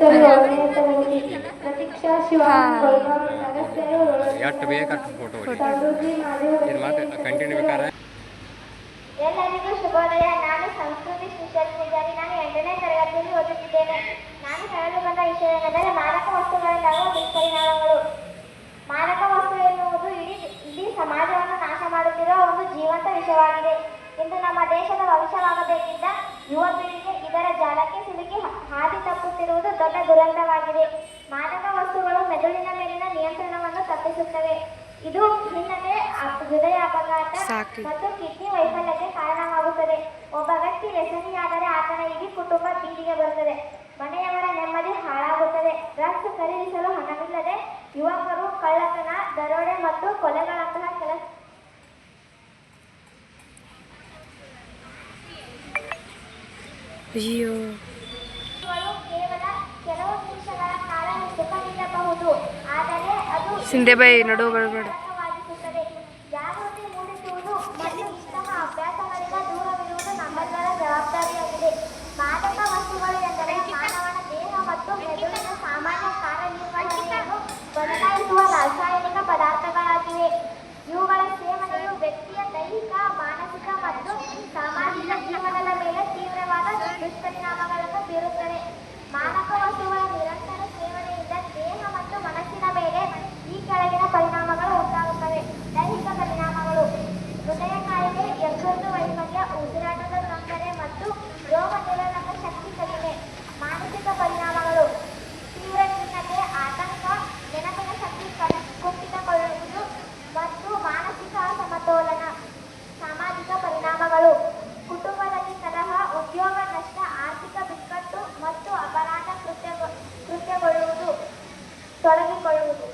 ಏಳನೇ ತರಗತಿ ಪ್ರತೀಕ್ಷಾ ಶಿವಾನಂದ ಕೊಳಗಾವ್ ಸದಸ್ಯರು ಸಮೃದ್ಧಿ ಮಾದೇವ. ಎಲ್ಲರಿಗೂ ಶುಭೋದಯ. ನಾನು ಸಂಸ್ಕೃತಿ ಶ್ರೀಶೈಲ್ ಪೂಜಾರಿ. ನಾನು 8ನೇ ತರಗತಿಯಲ್ಲಿ ಓದುತ್ತಿದ್ದೇನೆ. ನಾನು ಹೇಳಲು ಬಂದ ವಿಷಯವೆಂದರೆ ಮಾದಕ ವಸ್ತುಗಳಿಂದಾಗುವ ದುಷ್ಪರಿಣಾಮಗಳು. ಮಾದಕ ವಸ್ತು ಎನ್ನುವುದು ಇಡೀ ಸಮಾಜವನ್ನು ನಾಶ ಮಾಡುತ್ತಿರುವ ಒಂದು ಜೀವಂತ ವಿಷಯವಾಗಿದೆ. ಇಂದು ನಮ್ಮ ದೇಶದ ಭವಿಷ್ಯವಾಗಬೇಕಿದ್ದ ಯುವ ಪೀಳಿಗೆ ಇದರ ಜಾಲಕ್ಕೆ ಸಿಲುಕಿ ಹಾದಿ ತಪ್ಪುತ್ತಿರುವುದು ದೊಡ್ಡ ದುರಂತವಾಗಿದೆ. ಮಾದಕ ವಸ್ತುಗಳು ಮೆದುಳಿನ ಮೇಲಿನ ನಿಯಂತ್ರಣವನ್ನು ತಪ್ಪಿಸುತ್ತವೆ. ಇದು ಹಿನ್ನೆಲೆ ಹೃದಯ ಅಪಘಾತ ಮತ್ತು ಕಿಡ್ನಿ ವೈಫಲ್ಯಕ್ಕೆ ಕಾರಣವಾಗುತ್ತದೆ. ಒಬ್ಬ ವ್ಯಕ್ತಿ ವ್ಯಸನಿಯಾದರೆ ಆತನ ಇಡೀ ಕುಟುಂಬ ಬೀದಿಗೆ ಬರುತ್ತದೆ. ಮನೆಯವರ ನೆಮ್ಮದಿ ಹಾಳಾಗುತ್ತದೆ. ಡ್ರಗ್ಸ್ ಖರೀದಿಸಲು ಹಣವಿಲ್ಲದೆ ಯುವಕರು ಕಳ್ಳತನ, ದರೋಡೆ ಮತ್ತು ಕೊಲೆಗಳಂತಹ ಕೇವಲ ಕೆಲವು ನಿಮಿಷಗಳ ಕಾಲ ಸುಖ ನೀಡಬಹುದು, ಆದರೆ ಅದು ಜಾಗೃತಿ ಮೂಡಿಸುವುದು ಮತ್ತು ಉತ್ತಮ ಅಭ್ಯಾಸಗಳಿಂದ ದೂರವಿರುವುದು ನಮ್ಮೆಲ್ಲರ ಜವಾಬ್ದಾರಿಯಾಗಿದೆ. ಮಾದಕ ವಸ್ತುಗಳು ಎಂದರೆ ಮಾನವನ ದೇಹ ಮತ್ತು ಮೆದುಳಿನ ಸಾಮಾನ್ಯ ಕಾರ್ಯನಿರ್ವಹಣೆಯನ್ನು ಬದಲಾಯಿಸುವ ರಾಸಾಯನಿಕ ಪದಾರ್ಥಗಳಾಗಿವೆ. ಇವುಗಳ ಸೇವನೆಯು ವ್ಯಕ್ತಿಯ ದೈಹಿಕ, ಮಾನಸಿಕ ಮತ್ತು ಸಾಮಾಜಿಕ ಜೀವನದ ಮೇಲೆ ತೀವ್ರವಾದ ದುಷ್ಪರಿಣಾಮಗಳನ್ನು ಬೀರುತ್ತದೆ. ಮಾದಕ ವಸ್ತುಗಳ ನಿರಂತರ ಸೇವನೆಯಿಂದ ದೇಹ ಮತ್ತು ಮನಸ್ಸಿನ ಮೇಲೆ ಈ ಕೆಳಗಿನ ಪರಿಣಾಮಗಳು ಉಂಟಾಗುತ್ತವೆ. ದೈಹಿಕ ಪರಿಣಾಮಗಳು: ಹೃದಯ ಕಾಯಿಲೆ, ಯಕೃತ್ತು ವೈಫಲ್ಯ, ಉಸಿರಾಟದ ತೊಂದರೆ ಮತ್ತು ರೋಗ ನಿರೋಧಕ ಶಕ್ತಿ ಕಡಿಮೆ. ಮಾನಸಿಕ ಪರಿಣಾಮಗಳು: ತೀವ್ರ ಖಿನ್ನತೆ, ಆತಂಕ, ನೆನಪಿನ ಶಕ್ತಿ ಕುಂಠಿತಗೊಳ್ಳುವುದು ಮತ್ತು ಮಾನಸಿಕ ಅಸಮತೋಲನ. ಸಾಮಾಜಿಕ ಪರಿಣಾಮಗಳು: ಕುಟುಂಬದಲ್ಲಿ ಕಲಹ, ಉದ್ಯೋಗ ನಷ್ಟ, ಆರ್ಥಿಕ ಬಿಕ್ಕಟ್ಟು ಮತ್ತು ಅಪರಾಧ ಕೃತ್ಯಗೊಳ್ಳುವುದು ತೊಡಗಿಕೊಳ್ಳುವುದು.